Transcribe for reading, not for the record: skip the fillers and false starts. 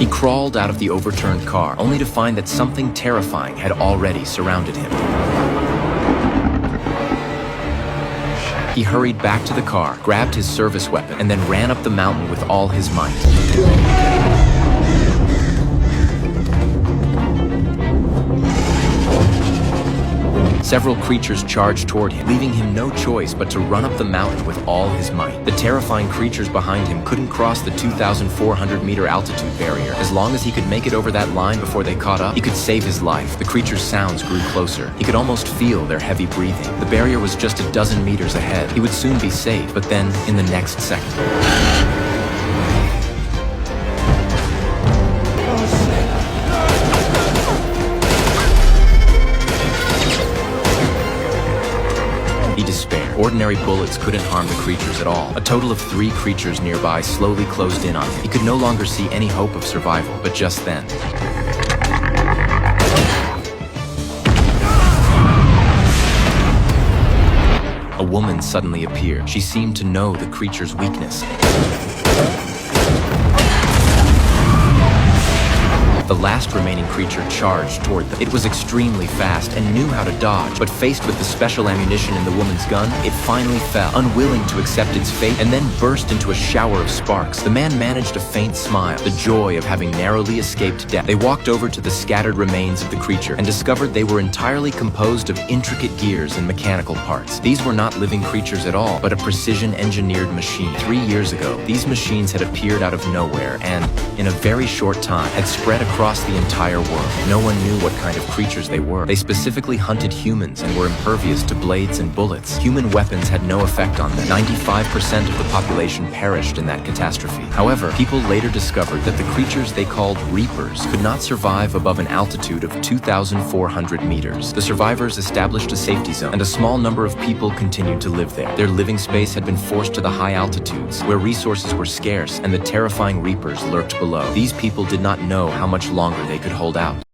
He crawled out of the overturned car, only to find that something terrifying had already surrounded him. He hurried back to the car, grabbed his service weapon, and then ran up the mountain with all his might. Several creatures charged toward him, leaving him no choice but to run up the mountain with all his might. The terrifying creatures behind him couldn't cross the 2,400-meter altitude barrier. As long as he could make it over that line before they caught up, he could save his life. The creatures' sounds grew closer. He could almost feel their heavy breathing. The barrier was just a dozen meters ahead. He would soon be safe, but then, in the next second, he despaired. Ordinary bullets couldn't harm the creatures at all. A total of 3 creatures nearby slowly closed in on him. He could no longer see any hope of survival, but just then, a woman suddenly appeared. She seemed to know the creature's weakness. The last remaining creature charged toward them. It was extremely fast and knew how to dodge, but faced with the special ammunition in the woman's gun, it finally fell, unwilling to accept its fate, and then burst into a shower of sparks. The man managed a faint smile, the joy of having narrowly escaped death. They walked over to the scattered remains of the creature and discovered they were entirely composed of intricate gears and mechanical parts. These were not living creatures at all, but a precision-engineered machine. 3 years ago, these machines had appeared out of nowhere and, in a very short time, had spread across the entire world. No one knew what kind of creatures they were. They specifically hunted humans and were impervious to blades and bullets. Human weapons had no effect on them. 95% of the population perished in that catastrophe. However, people later discovered that the creatures they called Reapers could not survive above an altitude of 2,400 meters. The survivors established a safety zone, and a small number of people continued to live there. Their living space had been forced to the high altitudes, where resources were scarce and the terrifying Reapers lurked below. These people did not know how much longer they could hold out.